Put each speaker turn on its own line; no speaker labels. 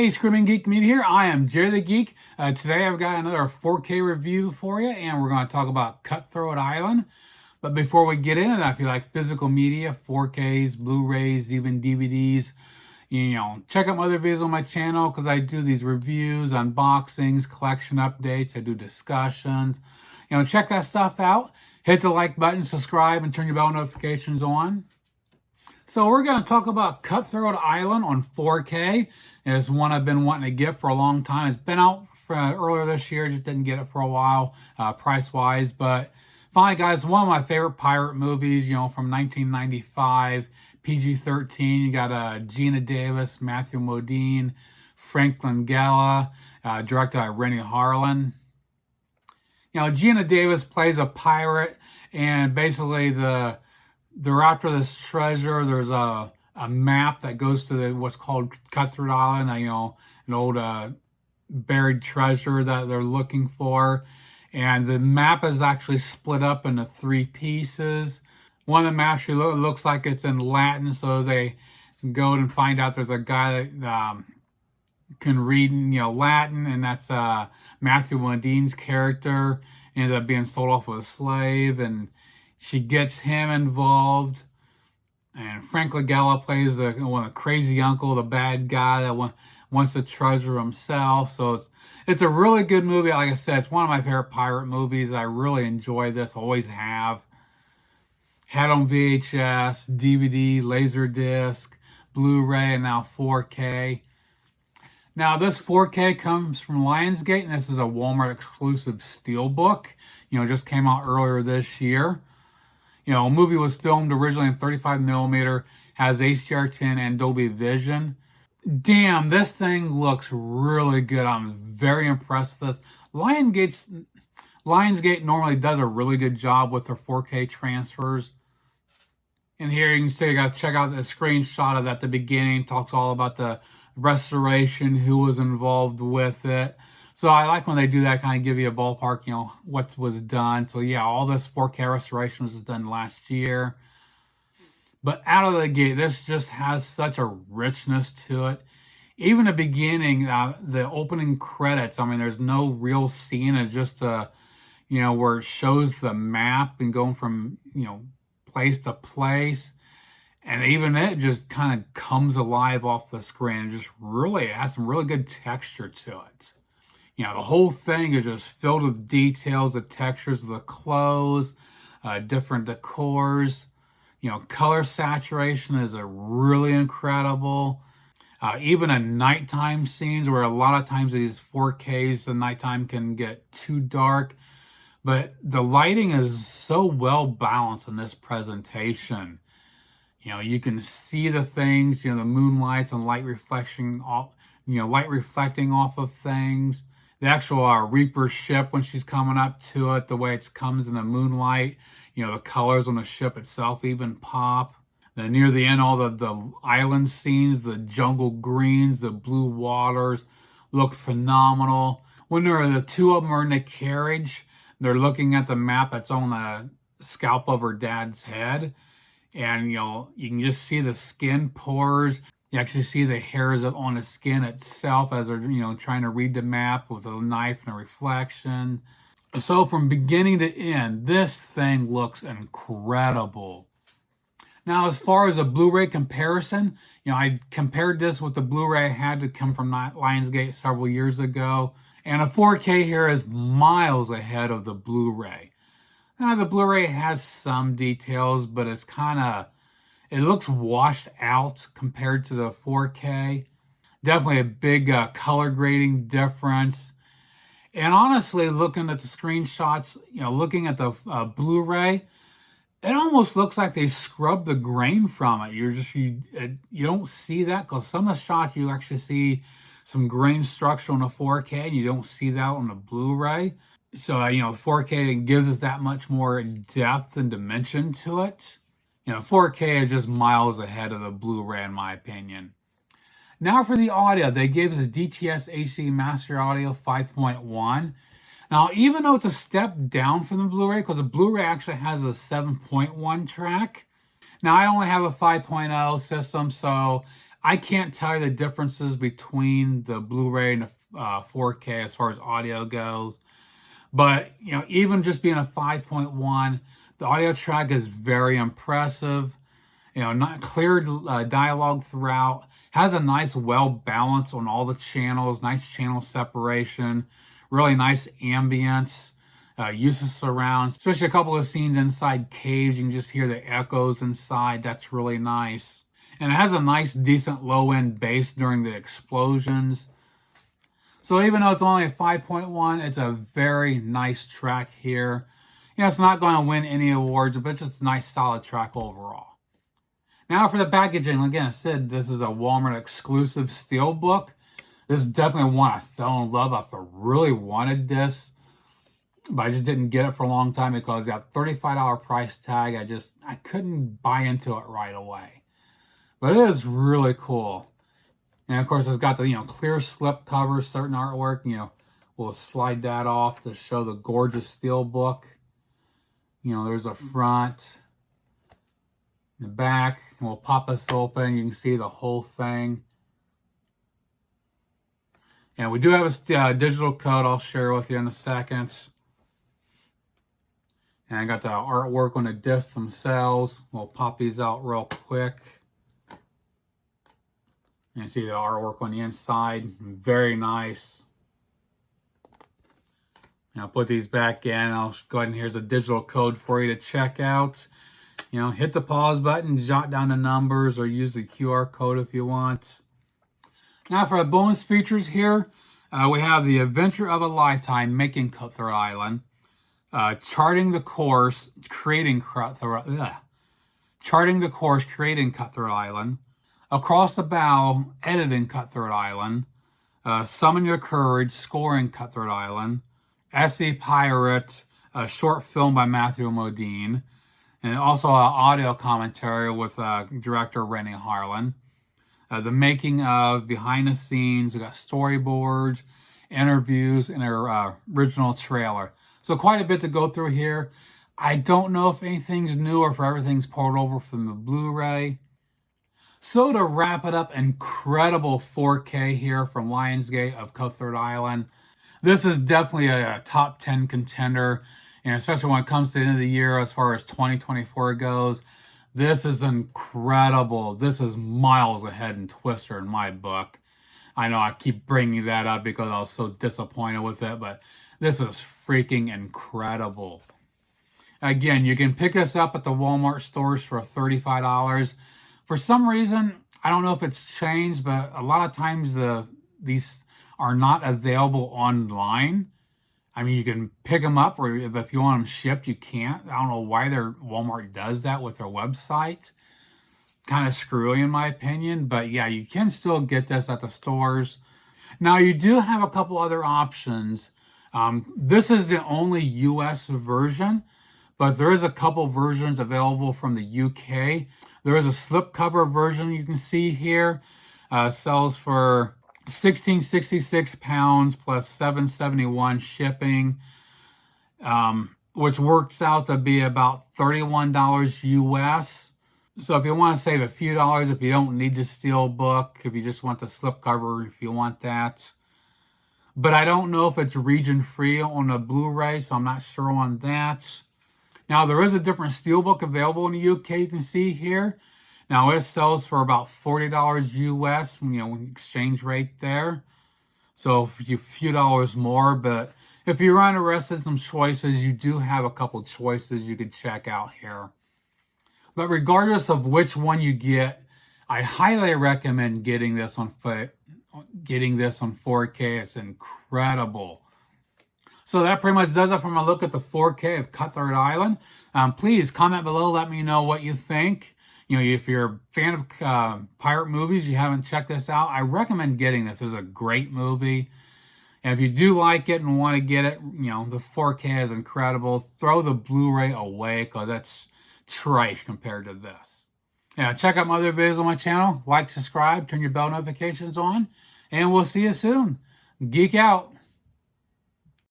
Hey, Screaming Geek Media here. I am Jerry the Geek. Today I've got another 4K review for you, and we're going to talk about Cutthroat Island. But before we get into that, if you like physical media, 4Ks, Blu-rays, even DVDs, check out my other videos on my channel because I do these reviews, unboxings, collection updates. I do discussions. Check that stuff out. Hit the like button, subscribe, and turn your bell notifications on. So we're going to talk about Cutthroat Island on 4K. It's one I've been wanting to get for a long time. It's been out earlier this year, just didn't get it for a while, price-wise. But finally, guys, one of my favorite pirate movies, from 1995, PG-13. You got Gina Davis, Matthew Modine, Franklin Gala, directed by Rennie Harlan. Gina Davis plays a pirate, and basically they're after this treasure. There's a map that goes to what's called Cutthroat Island, an old buried treasure that they're looking for. And the map is actually split up into three pieces. One of the maps looks like it's in Latin, so they go and find out there's a guy that can read Latin, and that's Matthew Modine's character. Ends up being sold off as a slave, and she gets him involved. And Franklin Gala plays one of the crazy uncle, the bad guy that wants the treasure himself. So it's a really good movie. Like I said, it's one of my favorite pirate movies. I really enjoy this, always have. Had on VHS, DVD, Laserdisc, Blu-ray, and now 4K. Now, this 4K comes from Lionsgate, and this is a Walmart exclusive steelbook. Just came out earlier this year. A movie was filmed originally in 35mm, has HDR10 and Dolby Vision. Damn, this thing looks really good. I'm very impressed with this. Lionsgate normally does a really good job with their 4K transfers. And here you can see, you got to check out the screenshot of that at the beginning. Talks all about the restoration, who was involved with it. So I like when they do that, kind of give you a ballpark, what was done. So yeah, all this 4K restoration was done last year. But out of the gate, this just has such a richness to it. Even the beginning, the opening credits, there's no real scene. It's just, where it shows the map and going from, place to place. And even it just kind of comes alive off the screen. It just really has some really good texture to it. The whole thing is just filled with details, the textures of the clothes, different decors. Color saturation is really incredible. Even in nighttime scenes, where a lot of times these 4Ks, the nighttime can get too dark. But the lighting is so well balanced in this presentation. You can see the things, the moonlights and light reflection off, light reflecting off of things. The actual Reaper ship, when she's coming up to it, the way it comes in the moonlight, the colors on the ship itself even pop. Then near the end, all the island scenes, the jungle greens, the blue waters look phenomenal. When the two of them are in the carriage, they're looking at the map that's on the scalp of her dad's head. And, you can just see the skin pores. You actually see the hairs on the skin itself as they're, trying to read the map with a knife and a reflection. So from beginning to end, this thing looks incredible. Now, as far as a Blu-ray comparison, I compared this with the Blu-ray I had to come from Lionsgate several years ago. And a 4K here is miles ahead of the Blu-ray. Now, the Blu-ray has some details, but it's it looks washed out compared to the 4K. Definitely a big color grading difference. And honestly, looking at the screenshots, looking at the Blu-ray, it almost looks like they scrubbed the grain from it. You don't see that, because some of the shots you actually see some grain structure on the 4K, and you don't see that on the Blu-ray. So, the 4K gives us that much more depth and dimension to it. 4K is just miles ahead of the Blu-ray, in my opinion. Now for the audio, they gave us a DTS HD Master Audio 5.1. Now, even though it's a step down from the Blu-ray, because the Blu-ray actually has a 7.1 track. Now, I only have a 5.0 system, so I can't tell you the differences between the Blu-ray and the 4K as far as audio goes. But, you know, even just being a 5.1, the audio track is very impressive. You know, not clear dialogue throughout. Has a nice well balance on all the channels, nice channel separation, really nice ambience, use of surrounds, especially a couple of scenes inside caves. You can just hear the echoes inside. That's really nice. And it has a nice, decent low-end bass during the explosions. So even though it's only a 5.1, it's a very nice track here. You know, it's not going to win any awards, but it's just a nice, solid track overall. Now for the packaging, again, I said this is a Walmart exclusive steelbook. This is definitely one I fell in love with. I really wanted this, but I just didn't get it for a long time because that $35 price tag, I couldn't buy into it right away. But it is really cool. And of course, it's got the, you know, clear slip cover, certain artwork. You know, we'll slide that off to show the gorgeous steelbook. You know, there's a front, the back. And we'll pop this open. You can see the whole thing. And we do have a digital code I'll share with you in a second. And I got the artwork on the discs themselves. We'll pop these out real quick. You see the artwork on the inside, very nice. Now put these back in. I'll go ahead and here's a digital code for you to check out. You know, hit the pause button, jot down the numbers, or use the QR code if you want. Now for the bonus features here, we have the adventure of a lifetime making Cutthroat Island, charting the course, creating Cutthroat Island. Across the Bow, editing Cutthroat Island. Summon Your Courage, scoring Cutthroat Island. SE Pirate, a short film by Matthew Modine. And also an audio commentary with director Rennie Harlan. The making of, behind the scenes, we got storyboards, interviews, and our original trailer. So quite a bit to go through here. I don't know if anything's new or if everything's poured over from the Blu-ray. So to wrap it up, incredible 4K here from Lionsgate of Cutthroat Island. This is definitely a top 10 contender, and especially when it comes to the end of the year as far as 2024 goes. This is incredible. This is miles ahead in Twister in my book. I know I keep bringing that up because I was so disappointed with it, but this is freaking incredible. Again, you can pick this up at the Walmart stores for $35. For some reason, I don't know if it's changed, but a lot of times these are not available online. I mean, you can pick them up, or if you want them shipped, you can't. I don't know why Walmart does that with their website. Kind of screwy in my opinion, but yeah, you can still get this at the stores. Now, you do have a couple other options. This is the only US version, but there is a couple versions available from the UK. There is a slipcover version you can see here. Sells for £16.66 plus $7.71 shipping, which works out to be about $31 US. So if you want to save a few dollars, if you don't need the steel book, if you just want the slipcover, if you want that. But I don't know if it's region free on the Blu-ray, so I'm not sure on that. Now, there is a different steelbook available in the UK, you can see here. Now, it sells for about $40 US, you know, exchange rate there. So, a few dollars more, but if you're interested in some choices, you do have a couple choices you could check out here. But regardless of which one you get, I highly recommend getting this on 4K. It's incredible. So that pretty much does it for my look at the 4K of Cutthroat Island. Please comment below, let me know what you think. You know, if you're a fan of pirate movies, you haven't checked this out, I recommend getting this. It's a great movie. And if you do like it and want to get it, you know, the 4K is incredible. Throw the Blu-ray away because that's trash compared to this. Yeah, check out my other videos on my channel. Like, subscribe, turn your bell notifications on, and we'll see you soon. Geek out.